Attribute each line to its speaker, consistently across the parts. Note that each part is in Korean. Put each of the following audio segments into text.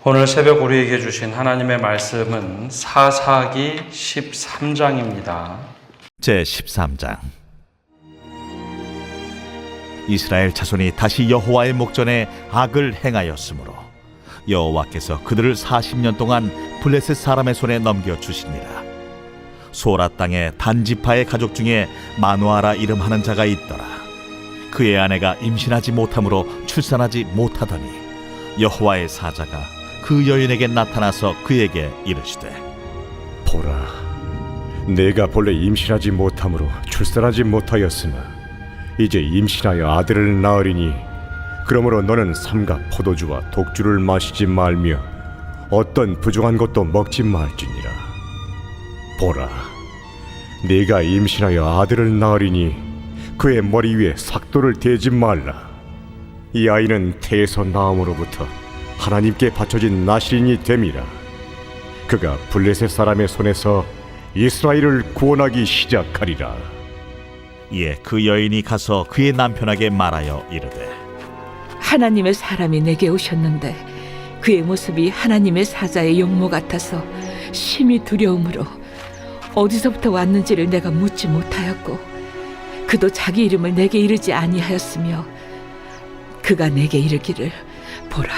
Speaker 1: 오늘 새벽 우리에게 주신 하나님의 말씀은 사사기 13장입니다.
Speaker 2: 제13장. 이스라엘 자손이 다시 여호와의 목전에 악을 행하였으므로 여호와께서 그들을 40년 동안 블레셋 사람의 손에 넘겨주시니라. 소라 땅의 단지파의 가족 중에 마누아라 이름하는 자가 있더라. 그의 아내가 임신하지 못함으로 출산하지 못하더니 여호와의 사자가 그 여인에게 나타나서 그에게 이르시되,
Speaker 3: 보라, 내가 본래 임신하지 못함으로 출산하지 못하였으나 이제 임신하여 아들을 낳으리니 그러므로 너는 삼가 포도주와 독주를 마시지 말며 어떤 부정한 것도 먹지 말지니라. 보라, 네가 임신하여 아들을 낳으리니 그의 머리 위에 삭도를 대지 말라. 이 아이는 태에서 나음으로부터 하나님께 바쳐진 나실인이 됨이라. 그가 블레셋 사람의 손에서 이스라엘을 구원하기 시작하리라.
Speaker 2: 이에 그 여인이 가서 그의 남편에게 말하여 이르되,
Speaker 4: 하나님의 사람이 내게 오셨는데 그의 모습이 하나님의 사자의 용모 같아서 심히 두려움으로 어디서부터 왔는지를 내가 묻지 못하였고 그도 자기 이름을 내게 이르지 아니하였으며 그가 내게 이르기를, 보라,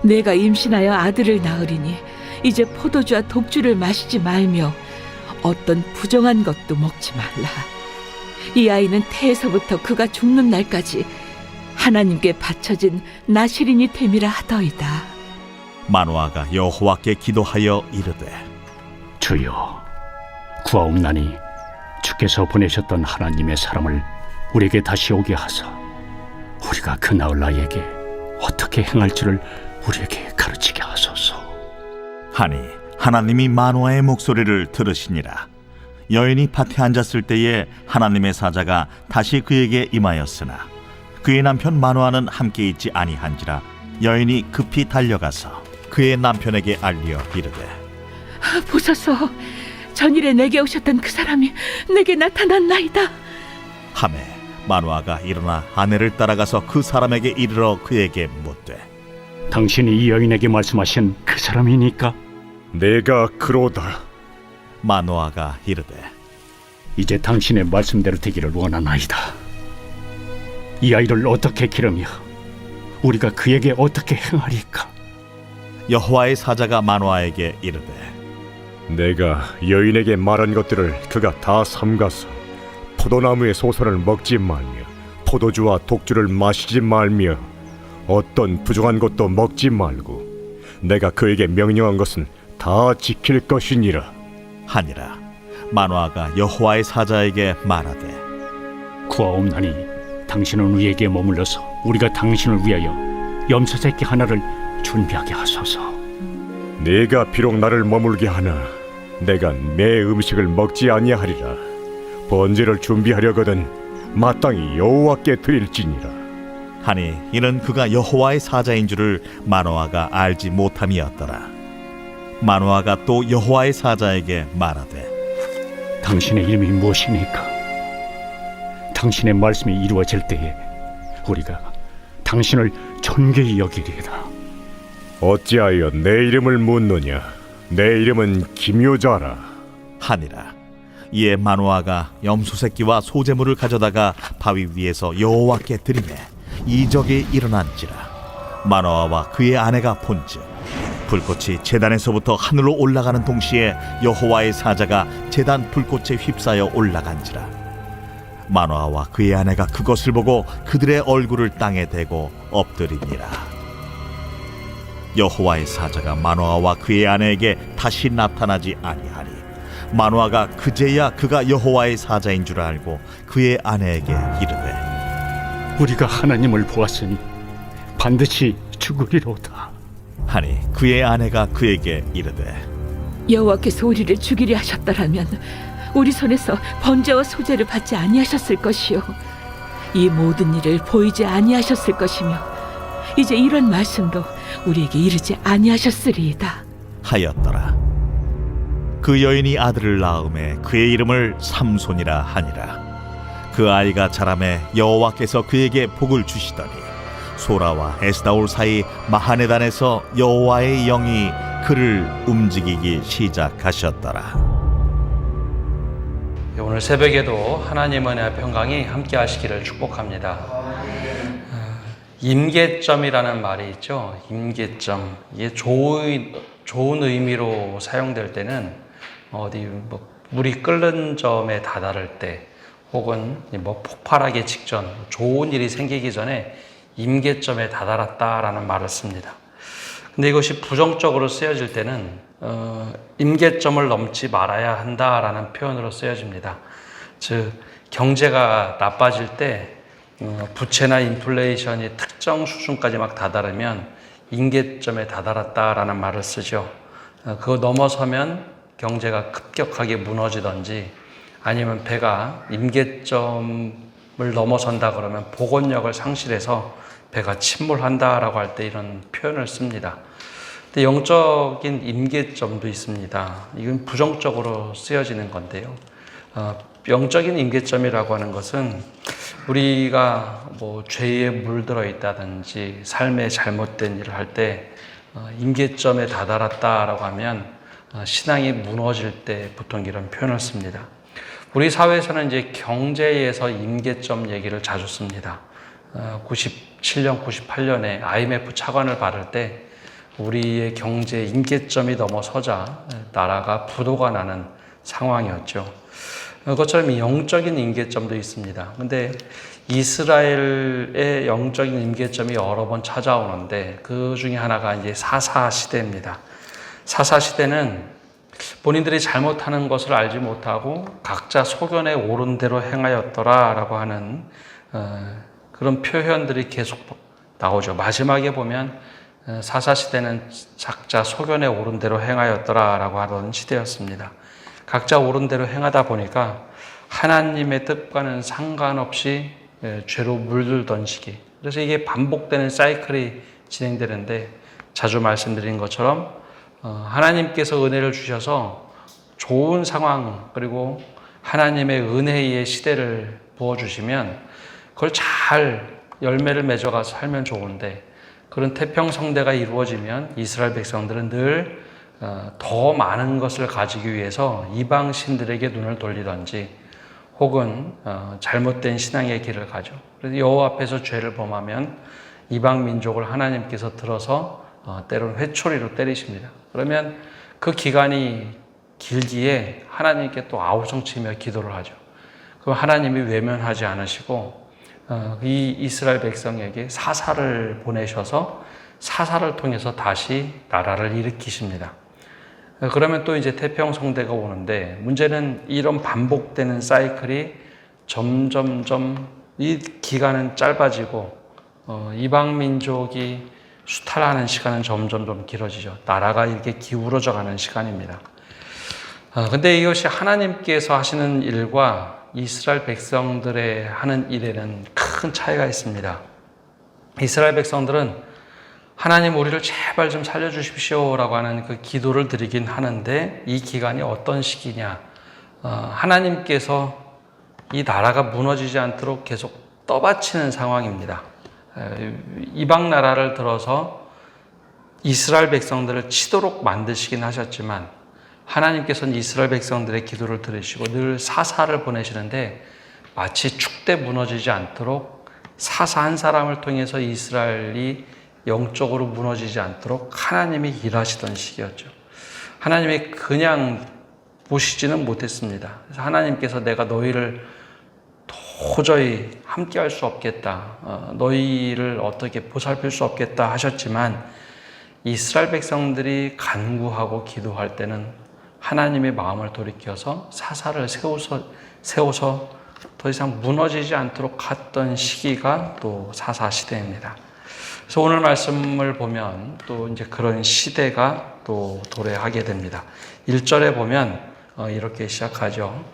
Speaker 4: 내가 임신하여 아들을 낳으리니 이제 포도주와 독주를 마시지 말며 어떤 부정한 것도 먹지 말라. 이 아이는 태에서부터 그가 죽는 날까지 하나님께 바쳐진 나실인이 됨이라 하더이다.
Speaker 2: 마누아가 여호와께 기도하여 이르되,
Speaker 5: 주여, 구하옵나니 주께서 보내셨던 하나님의 사람을 우리에게 다시 오게 하사 우리가 그 나을 아이에게 어떻게 행할지를 우리에게 가르치게 하소서.
Speaker 2: 하니 하나님이 마누아의 목소리를 들으시니라. 여인이 밭에 앉았을 때에 하나님의 사자가 다시 그에게 임하였으나 그의 남편 마누아는 함께 있지 아니한지라 여인이 급히 달려가서 그의 남편에게 알리어 이르되,
Speaker 4: 보소서, 전일에 내게 오셨던 그 사람이 내게 나타났나이다.
Speaker 2: 하매 마누아가 일어나 아내를 따라가서 그 사람에게 이르러 그에게 묻되,
Speaker 5: 당신이 이 여인에게 말씀하신 그 사람이니까?
Speaker 3: 내가 그로다.
Speaker 2: 마누아가 이르되,
Speaker 5: 이제 당신의 말씀대로 되기를 원하나이다. 이 아이를 어떻게 기르며 우리가 그에게 어떻게 행하리까?
Speaker 2: 여호와의 사자가 마누아에게 이르되,
Speaker 3: 내가 여인에게 말한 것들을 그가 다 삼가서 포도나무의 소선을 먹지 말며 포도주와 독주를 마시지 말며 어떤 부정한 것도 먹지 말고 내가 그에게 명령한 것은 다 지킬 것이니라
Speaker 2: 하니라. 마누아가 여호와의 사자에게 말하되,
Speaker 5: 구하옵나니 당신은 우리에게 머물러서 우리가 당신을 위하여 염소 새끼 하나를 준비하게 하소서.
Speaker 3: 네가 비록 나를 머물게 하나 내가 내 음식을 먹지 아니하리라. 번제를 준비하려거든 마땅히 여호와께 드릴지니라.
Speaker 2: 하니 이는 그가 여호와의 사자인 줄을 마누아가 알지 못함이었더라. 마누아가 또 여호와의 사자에게 말하되,
Speaker 5: 당신의 이름이 무엇이니까? 당신의 말씀이 이루어질 때에 우리가 당신을 존귀히 여기리이다.
Speaker 3: 어찌하여 내 이름을 묻느냐? 내 이름은 기묘자라
Speaker 2: 하니라. 이에 마누아가 염소 새끼와 소제물을 가져다가 바위 위에서 여호와께 드리매 이적이 일어난지라. 마누아와 그의 아내가 본즉 불꽃이 제단에서부터 하늘로 올라가는 동시에 여호와의 사자가 제단 불꽃에 휩싸여 올라간지라. 마누아와 그의 아내가 그것을 보고 그들의 얼굴을 땅에 대고 엎드리니라. 여호와의 사자가 마누아와 그의 아내에게 다시 나타나지 아니하니 마누아가 그제야 그가 여호와의 사자인 줄 알고 그의 아내에게 이르되,
Speaker 5: 우리가 하나님을 보았으니 반드시 죽으리로다.
Speaker 2: 하니 그의 아내가 그에게 이르되,
Speaker 4: 여호와께서 우리를 죽이려 하셨더라면 우리 손에서 번제와 소제를 받지 아니하셨을 것이요 이 모든 일을 보이지 아니하셨을 것이며 이제 이런 말씀도 우리에게 이르지 아니하셨으리이다
Speaker 2: 하였더라. 그 여인이 아들을 낳음에 그의 이름을 삼손이라 하니라. 그 아이가 자라매 여호와께서 그에게 복을 주시더니 소라와 에스다올 사이 마하네단에서 여호와의 영이 그를 움직이기 시작하셨더라.
Speaker 1: 오늘 새벽에도 하나님의 은혜와 평강이 함께 하시기를 축복합니다. 임계점이라는 말이 있죠. 임계점. 이게 좋은 의미로 사용될 때는 어디 물이 끓는 점에 다다를 때, 혹은 폭발하기 직전, 좋은 일이 생기기 전에 임계점에 다다랐다라는 말을 씁니다. 근데 이것이 부정적으로 쓰여질 때는 임계점을 넘지 말아야 한다라는 표현으로 쓰여집니다. 즉, 경제가 나빠질 때 부채나 인플레이션이 특정 수준까지 막 다다르면 임계점에 다다랐다라는 말을 쓰죠. 그거 넘어서면 경제가 급격하게 무너지든지, 아니면 배가 임계점을 넘어선다 그러면 복원력을 상실해서 배가 침몰한다라고 할 때 이런 표현을 씁니다. 근데 영적인 임계점도 있습니다. 이건 부정적으로 쓰여지는 건데요. 영적인 임계점이라고 하는 것은 우리가 죄에 물들어 있다든지 삶에 잘못된 일을 할 때 임계점에 다다랐다라고 하면 신앙이 무너질 때 보통 이런 표현을 씁니다. 우리 사회에서는 이제 경제에서 임계점 얘기를 자주 씁니다. 97년, 98년에 IMF 차관을 받을 때 우리의 경제 임계점이 넘어서자 나라가 부도가 나는 상황이었죠. 그것처럼 영적인 임계점도 있습니다. 근데 이스라엘의 영적인 임계점이 여러 번 찾아오는데 그 중에 하나가 이제 사사 시대입니다. 사사 시대는 본인들이 잘못하는 것을 알지 못하고 각자 소견에 옳은 대로 행하였더라라고 하는 그런 표현들이 계속 나오죠. 마지막에 보면 사사 시대는 각자 소견에 옳은 대로 행하였더라라고 하던 시대였습니다. 각자 옳은 대로 행하다 보니까 하나님의 뜻과는 상관없이 죄로 물들던 시기. 그래서 이게 반복되는 사이클이 진행되는데, 자주 말씀드린 것처럼 하나님께서 은혜를 주셔서 좋은 상황, 그리고 하나님의 은혜의 시대를 부어주시면 그걸 잘 열매를 맺어가서 살면 좋은데, 그런 태평성대가 이루어지면 이스라엘 백성들은 늘 더 많은 것을 가지기 위해서 이방 신들에게 눈을 돌리든지, 혹은 잘못된 신앙의 길을 가죠. 그래서 여호와 앞에서 죄를 범하면 이방 민족을 하나님께서 들어서 때로는 회초리로 때리십니다. 그러면 그 기간이 길기에 하나님께 또 아우성치며 기도를 하죠. 그럼 하나님이 외면하지 않으시고 이 이스라엘 백성에게 사사를 보내셔서 사사를 통해서 다시 나라를 일으키십니다. 그러면 또 이제 태평성대가 오는데, 문제는 이런 반복되는 사이클이 점점점 이 기간은 짧아지고 이방 민족이 수탈하는 시간은 점점점 길어지죠. 나라가 이렇게 기울어져 가는 시간입니다. 근데 이것이 하나님께서 하시는 일과 이스라엘 백성들의 하는 일에는 큰 차이가 있습니다. 이스라엘 백성들은 하나님, 우리를 제발 좀 살려주십시오라고 하는 그 기도를 드리긴 하는데, 이 기간이 어떤 시기냐, 하나님께서 이 나라가 무너지지 않도록 계속 떠받치는 상황입니다. 이방 나라를 들어서 이스라엘 백성들을 치도록 만드시긴 하셨지만, 하나님께서는 이스라엘 백성들의 기도를 들으시고 늘 사사를 보내시는데, 마치 축대 무너지지 않도록 사사 한 사람을 통해서 이스라엘이 영적으로 무너지지 않도록 하나님이 일하시던 시기였죠. 하나님이 그냥 보시지는 못했습니다. 그래서 하나님께서 내가 너희를 도저히 함께할 수 없겠다, 너희를 어떻게 보살필 수 없겠다 하셨지만, 이스라엘 백성들이 간구하고 기도할 때는 하나님의 마음을 돌이켜서 사사를 세워서 더 이상 무너지지 않도록 갔던 시기가 또 사사 시대입니다. 그래서 오늘 말씀을 보면 또 이제 그런 시대가 또 도래하게 됩니다. 1절에 보면 이렇게 시작하죠.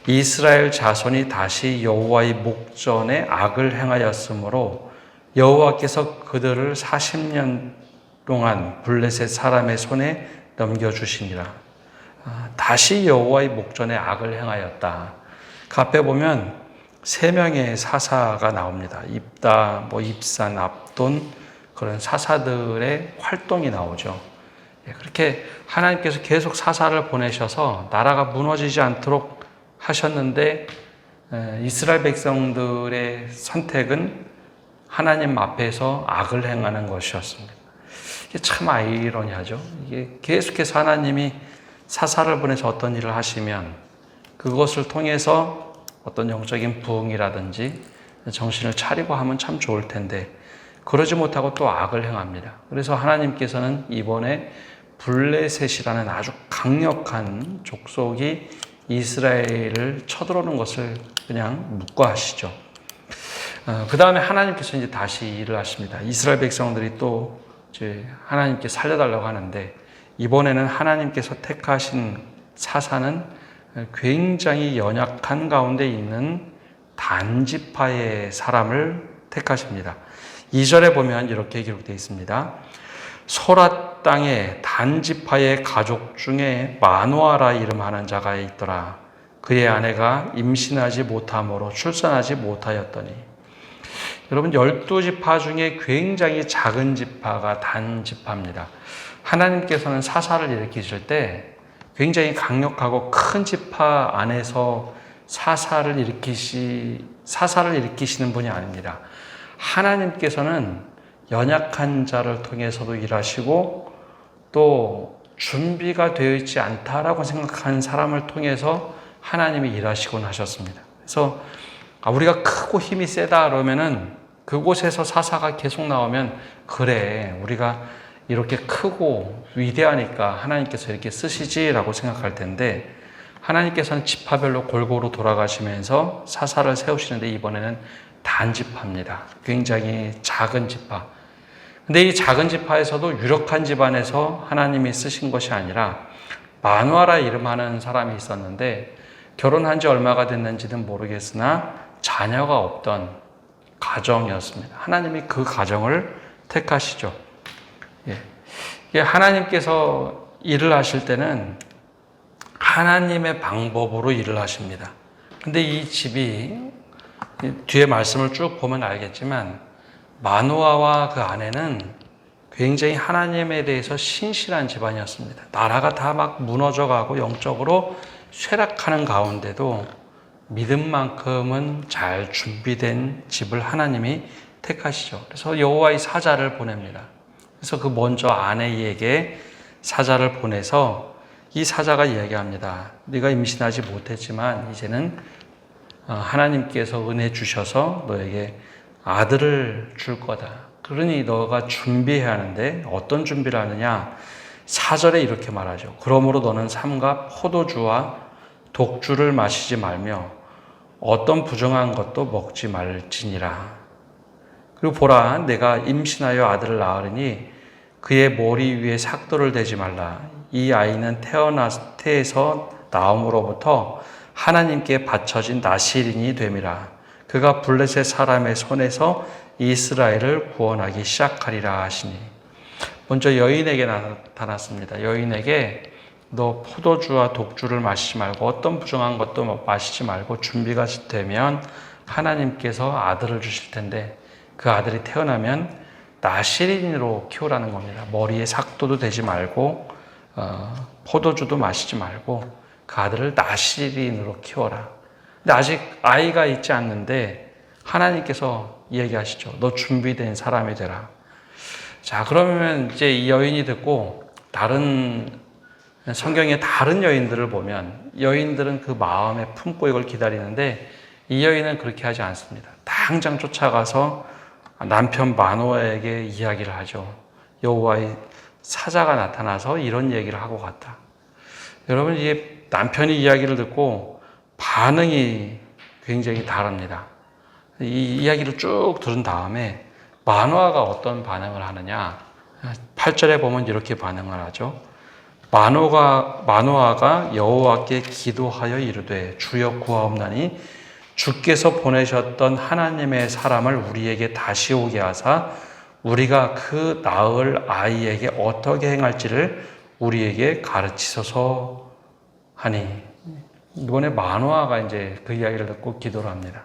Speaker 1: 이스라엘 자손이 다시 여호와의 목전에 악을 행하였으므로 여호와께서 그들을 40년 동안 블레셋 사람의 손에 넘겨주시니라. 다시 여호와의 목전에 악을 행하였다. 그 앞에 보면 3명의 사사가 나옵니다. 입다, 입산, 압돈 그런 사사들의 활동이 나오죠. 그렇게 하나님께서 계속 사사를 보내셔서 나라가 무너지지 않도록 하셨는데 이스라엘 백성들의 선택은 하나님 앞에서 악을 행하는 것이었습니다. 이게 참 아이러니하죠. 이게 계속해서 하나님이 사사를 보내서 어떤 일을 하시면 그것을 통해서 어떤 영적인 부흥이라든지 정신을 차리고 하면 참 좋을 텐데 그러지 못하고 또 악을 행합니다. 그래서 하나님께서는 이번에 블레셋이라는 아주 강력한 족속이 이스라엘을 쳐들어오는 것을 그냥 묵과하시죠. 그 다음에 하나님께서 이제 다시 일을 하십니다. 이스라엘 백성들이 또 이제 하나님께 살려달라고 하는데 이번에는 하나님께서 택하신 사사는 굉장히 연약한 가운데 있는 단지파의 사람을 택하십니다. 2절에 보면 이렇게 기록되어 있습니다. 소라 땅에 단지파의 가족 중에 마노아라 이름하는 자가 있더라. 그의 아내가 임신하지 못함으로 출산하지 못하였더니. 여러분 12지파 중에 굉장히 작은 지파가 단지파입니다. 하나님께서는 사사를 일으키실 때 굉장히 강력하고 큰 지파 안에서 사사를 일으키시는 분이 아닙니다. 하나님께서는 연약한 자를 통해서도 일하시고 또 준비가 되어 있지 않다라고 생각한 사람을 통해서 하나님이 일하시곤 하셨습니다. 그래서 우리가 크고 힘이 세다 그러면은 그곳에서 사사가 계속 나오면 그래 우리가 이렇게 크고 위대하니까 하나님께서 이렇게 쓰시지라고 생각할 텐데 하나님께서는 지파별로 골고루 돌아가시면서 사사를 세우시는데 이번에는 단지파입니다. 굉장히 작은 지파. 근데 이 작은 지파에서도 유력한 집안에서 하나님이 쓰신 것이 아니라 마누아라 이름하는 사람이 있었는데 결혼한 지 얼마가 됐는지는 모르겠으나 자녀가 없던 가정이었습니다. 하나님이 그 가정을 택하시죠. 하나님께서 일을 하실 때는 하나님의 방법으로 일을 하십니다. 근데 이 집이 뒤에 말씀을 쭉 보면 알겠지만 마노아와 그 아내는 굉장히 하나님에 대해서 신실한 집안이었습니다. 나라가 다 막 무너져가고 영적으로 쇠락하는 가운데도 믿음만큼은 잘 준비된 집을 하나님이 택하시죠. 그래서 여호와의 사자를 보냅니다. 그래서 그 먼저 아내에게 사자를 보내서 이 사자가 이야기합니다. 네가 임신하지 못했지만 이제는 하나님께서 은혜 주셔서 너에게 아들을 줄 거다. 그러니 너가 준비해야 하는데 어떤 준비를 하느냐? 4절에 이렇게 말하죠. 그러므로 너는 삼가 포도주와 독주를 마시지 말며 어떤 부정한 것도 먹지 말지니라. 그리고 보라, 내가 임신하여 아들을 낳으리니 그의 머리 위에 삭도를 대지 말라. 이 아이는 태에서 나옴으로부터 하나님께 바쳐진 나실인이 됨이라. 그가 블레셋 사람의 손에서 이스라엘을 구원하기 시작하리라 하시니. 먼저 여인에게 나타났습니다. 여인에게 너 포도주와 독주를 마시지 말고 어떤 부정한 것도 마시지 말고 준비가 되면 하나님께서 아들을 주실 텐데 그 아들이 태어나면 나실인으로 키우라는 겁니다. 머리에 삭도도 대지 말고 포도주도 마시지 말고 그 아들을 나실인으로 키워라. 근데 아직 아이가 있지 않는데 하나님께서 얘기하시죠. 너 준비된 사람이 되라. 자, 그러면 이제 이 여인이 듣고 다른 성경의 다른 여인들을 보면 여인들은 그 마음에 품고 이걸 기다리는데 이 여인은 그렇게 하지 않습니다. 당장 쫓아가서 남편 마노아에게 이야기를 하죠. 여호와의 사자가 나타나서 이런 얘기를 하고 갔다. 여러분, 이게 남편이 이야기를 듣고 반응이 굉장히 다릅니다. 이 이야기를 쭉 들은 다음에 마노아가 어떤 반응을 하느냐? 8절에 보면 이렇게 반응을 하죠. 마노아가 여호와께 기도하여 이르되 주여 구하옵나니 주께서 보내셨던 하나님의 사람을 우리에게 다시 오게 하사 우리가 그 낳을 아이에게 어떻게 행할지를 우리에게 가르치소서 하니. 이번에 마노아가 이제 그 이야기를 듣고 기도를 합니다.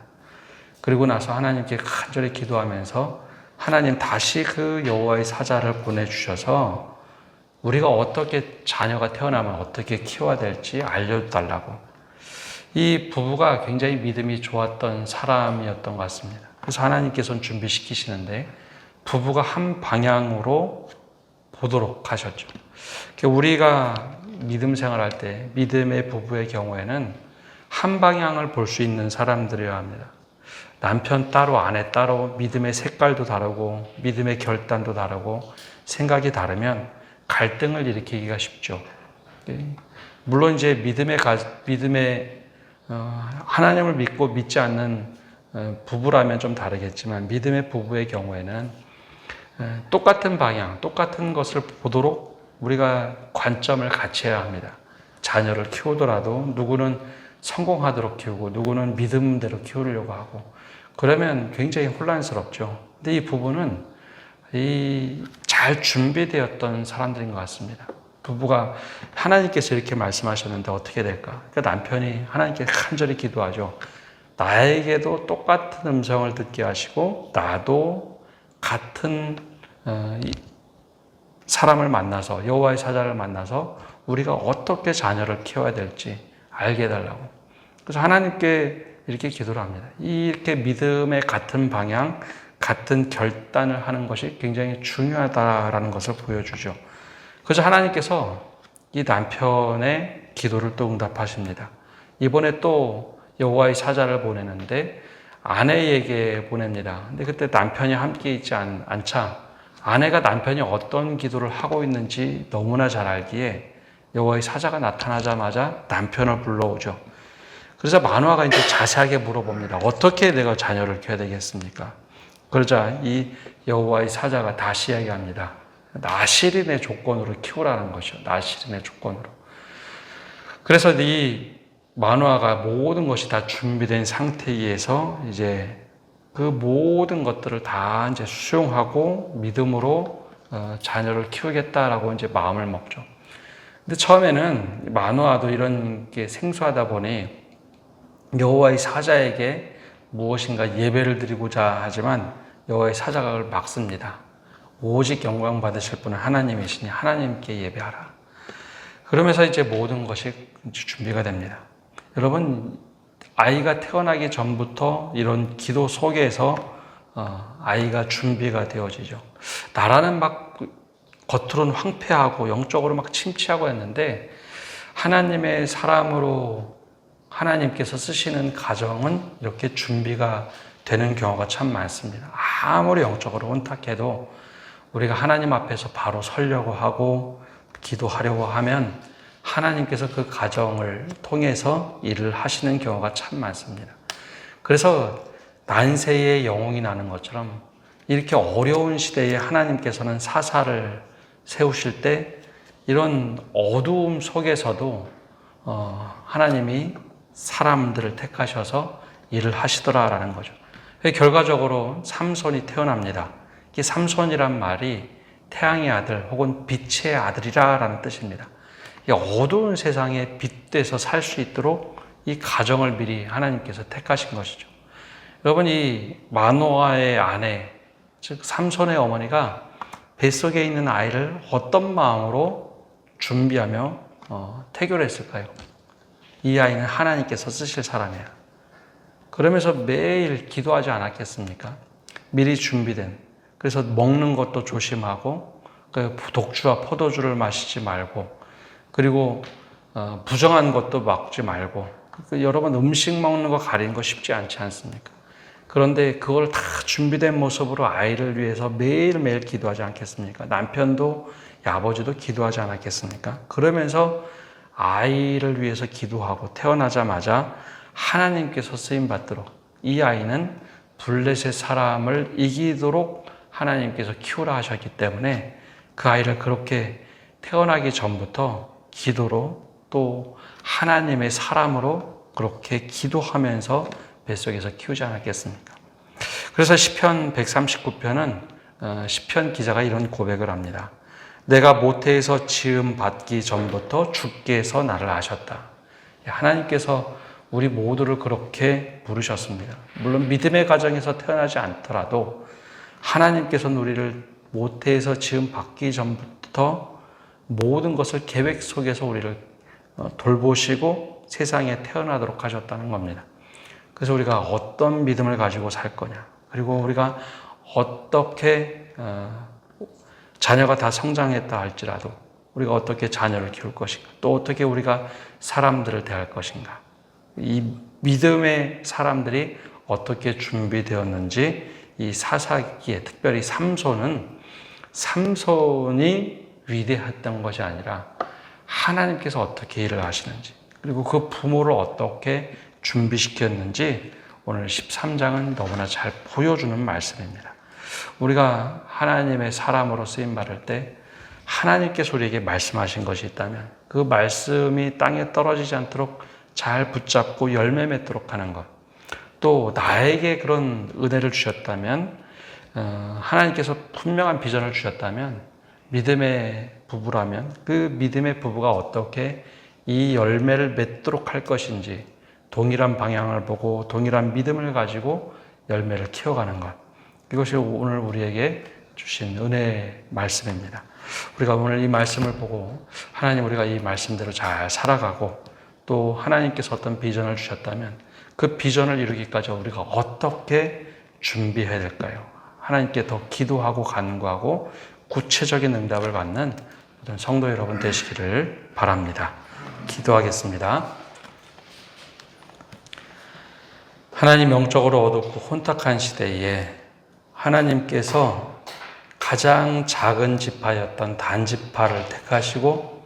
Speaker 1: 그리고 나서 하나님께 간절히 기도하면서 하나님 다시 그 여호와의 사자를 보내주셔서 우리가 어떻게 자녀가 태어나면 어떻게 키워야 될지 알려달라고. 이 부부가 굉장히 믿음이 좋았던 사람이었던 것 같습니다. 그래서 하나님께서는 준비시키시는데 부부가 한 방향으로 보도록 하셨죠. 우리가 믿음 생활할 때 믿음의 부부의 경우에는 한 방향을 볼 수 있는 사람들이어야 합니다. 남편 따로 아내 따로 믿음의 색깔도 다르고 믿음의 결단도 다르고 생각이 다르면 갈등을 일으키기가 쉽죠. 물론 이제 하나님을 믿고 믿지 않는 부부라면 좀 다르겠지만 믿음의 부부의 경우에는 똑같은 방향, 똑같은 것을 보도록 우리가 관점을 같이 해야 합니다. 자녀를 키우더라도 누구는 성공하도록 키우고 누구는 믿음대로 키우려고 하고 그러면 굉장히 혼란스럽죠. 근데 이 부부는 잘 준비되었던 사람들인 것 같습니다. 부부가 하나님께서 이렇게 말씀하셨는데 어떻게 될까? 그러니까 남편이 하나님께 간절히 기도하죠. 나에게도 똑같은 음성을 듣게 하시고 나도 같은 사람을 만나서 여호와의 사자를 만나서 우리가 어떻게 자녀를 키워야 될지 알게 해달라고. 그래서 하나님께 이렇게 기도를 합니다. 이렇게 믿음의 같은 방향, 같은 결단을 하는 것이 굉장히 중요하다라는 것을 보여주죠. 그래서 하나님께서 이 남편의 기도를 또 응답하십니다. 이번에 또 여호와의 사자를 보내는데 아내에게 보냅니다. 근데 그때 남편이 함께 있지 않자 아내가 남편이 어떤 기도를 하고 있는지 너무나 잘 알기에 여호와의 사자가 나타나자마자 남편을 불러오죠. 그래서 마노아가 이제 자세하게 물어봅니다. 어떻게 내가 자녀를 키워야 되겠습니까? 그러자 이 여호와의 사자가 다시 이야기합니다. 나실인의 조건으로 키우라는 것이요. 나실인의 조건으로. 그래서 이 마노아가 모든 것이 다 준비된 상태에서 이제 그 모든 것들을 다 이제 수용하고 믿음으로 자녀를 키우겠다라고 이제 마음을 먹죠. 근데 처음에는 마노아도 이런 게 생소하다 보니 여호와의 사자에게 무엇인가 예배를 드리고자 하지만 여호와의 사자가 그걸 막습니다. 오직 영광 받으실 분은 하나님이시니 하나님께 예배하라. 그러면서 이제 모든 것이 준비가 됩니다. 여러분, 아이가 태어나기 전부터 이런 기도 속에서 아이가 준비가 되어지죠. 나라는 막 겉으로는 황폐하고 영적으로 막 침체하고 했는데 하나님의 사람으로 하나님께서 쓰시는 가정은 이렇게 준비가 되는 경우가 참 많습니다. 아무리 영적으로 혼탁해도 우리가 하나님 앞에서 바로 서려고 하고 기도하려고 하면 하나님께서 그 가정을 통해서 일을 하시는 경우가 참 많습니다. 그래서 난세의 영웅이 나는 것처럼 이렇게 어려운 시대에 하나님께서는 사사를 세우실 때 이런 어두움 속에서도 하나님이 사람들을 택하셔서 일을 하시더라라는 거죠. 결과적으로 삼손이 태어납니다. 이 삼손이란 말이 태양의 아들 혹은 빛의 아들이라는 뜻입니다. 이 어두운 세상에 빛돼서 살 수 있도록 이 가정을 미리 하나님께서 택하신 것이죠. 여러분, 이 마노아의 아내, 즉 삼손의 어머니가 뱃속에 있는 아이를 어떤 마음으로 준비하며 태교를 했을까요? 이 아이는 하나님께서 쓰실 사람이야. 그러면서 매일 기도하지 않았겠습니까? 미리 준비된. 그래서 먹는 것도 조심하고 독주와 포도주를 마시지 말고 그리고 부정한 것도 먹지 말고 여러분 음식 먹는 거 가리는 거 쉽지 않지 않습니까? 그런데 그걸 다 준비된 모습으로 아이를 위해서 매일매일 기도하지 않겠습니까? 남편도 아버지도 기도하지 않았겠습니까? 그러면서 아이를 위해서 기도하고 태어나자마자 하나님께서 쓰임받도록 이 아이는 블레셋 사람을 이기도록 하나님께서 키우라 하셨기 때문에 그 아이를 그렇게 태어나기 전부터 기도로 또 하나님의 사람으로 그렇게 기도하면서 뱃속에서 키우지 않았겠습니까? 그래서 시편 139편은 시편 기자가 이런 고백을 합니다. 내가 모태에서 지음 받기 전부터 주께서 나를 아셨다. 하나님께서 우리 모두를 그렇게 부르셨습니다. 물론 믿음의 가정에서 태어나지 않더라도 하나님께서는 우리를 모태에서 지음 받기 전부터 모든 것을 계획 속에서 우리를 돌보시고 세상에 태어나도록 하셨다는 겁니다. 그래서 우리가 어떤 믿음을 가지고 살 거냐, 그리고 우리가 어떻게 자녀가 다 성장했다 할지라도 우리가 어떻게 자녀를 키울 것인가, 또 어떻게 우리가 사람들을 대할 것인가, 이 믿음의 사람들이 어떻게 준비되었는지 이 사사기에 특별히 삼손이 위대했던 것이 아니라 하나님께서 어떻게 일을 하시는지, 그리고 그 부모를 어떻게 준비시켰는지 오늘 13장은 너무나 잘 보여주는 말씀입니다. 우리가 하나님의 사람으로 쓰임 받을 때 하나님께서 우리에게 말씀하신 것이 있다면 그 말씀이 땅에 떨어지지 않도록 잘 붙잡고 열매 맺도록 하는 것, 또 나에게 그런 은혜를 주셨다면, 하나님께서 분명한 비전을 주셨다면, 믿음의 부부라면 그 믿음의 부부가 어떻게 이 열매를 맺도록 할 것인지 동일한 방향을 보고 동일한 믿음을 가지고 열매를 키워가는 것, 이것이 오늘 우리에게 주신 은혜의 말씀입니다. 우리가 오늘 이 말씀을 보고 하나님, 우리가 이 말씀대로 잘 살아가고 또 하나님께서 어떤 비전을 주셨다면 그 비전을 이루기까지 우리가 어떻게 준비해야 될까요? 하나님께 더 기도하고 간구하고 구체적인 응답을 받는 모든 성도 여러분 되시기를 바랍니다. 기도하겠습니다. 하나님, 영적으로 어둡고 혼탁한 시대에 하나님께서 가장 작은 지파였던 단지파를 택하시고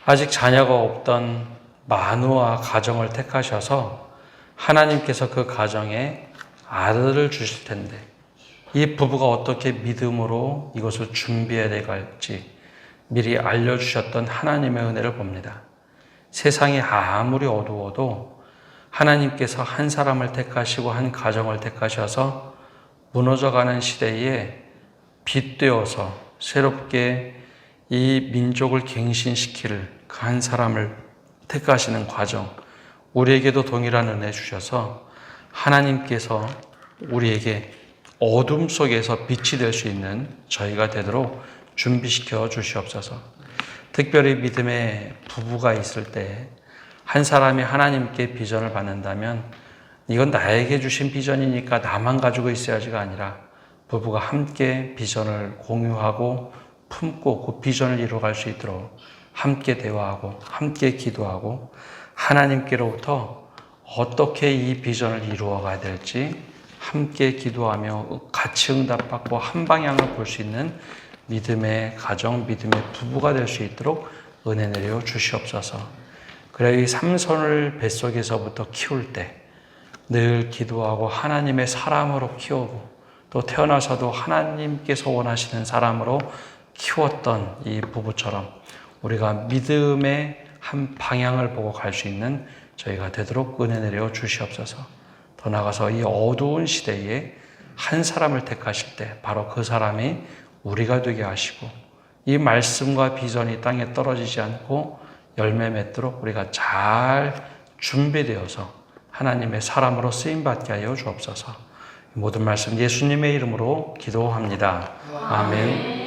Speaker 1: 아직 자녀가 없던 마누아 가정을 택하셔서 하나님께서 그 가정에 아들을 주실 텐데 이 부부가 어떻게 믿음으로 이것을 준비해야 될지 미리 알려주셨던 하나님의 은혜를 봅니다. 세상이 아무리 어두워도 하나님께서 한 사람을 택하시고 한 가정을 택하셔서 무너져가는 시대에 빛되어서 새롭게 이 민족을 갱신시킬 그 한 사람을 택하시는 과정, 우리에게도 동일한 은혜 주셔서 하나님께서 우리에게 어둠 속에서 빛이 될 수 있는 저희가 되도록 준비시켜 주시옵소서. 특별히 믿음의 부부가 있을 때 한 사람이 하나님께 비전을 받는다면 이건 나에게 주신 비전이니까 나만 가지고 있어야지가 아니라 부부가 함께 비전을 공유하고 품고 그 비전을 이루어갈 수 있도록 함께 대화하고 함께 기도하고 하나님께로부터 어떻게 이 비전을 이루어가야 될지 함께 기도하며 같이 응답받고 한 방향을 볼 수 있는 믿음의 가정, 믿음의 부부가 될 수 있도록 은혜 내려 주시옵소서. 그래 이 삼손을 뱃속에서부터 키울 때 늘 기도하고 하나님의 사람으로 키우고 또 태어나서도 하나님께서 원하시는 사람으로 키웠던 이 부부처럼 우리가 믿음의 한 방향을 보고 갈 수 있는 저희가 되도록 은혜 내려 주시옵소서. 더 나아가서 이 어두운 시대에 한 사람을 택하실 때 바로 그 사람이 우리가 되게 하시고 이 말씀과 비전이 땅에 떨어지지 않고 열매 맺도록 우리가 잘 준비되어서 하나님의 사람으로 쓰임받게 하여 주옵소서. 모든 말씀 예수님의 이름으로 기도합니다. 아멘.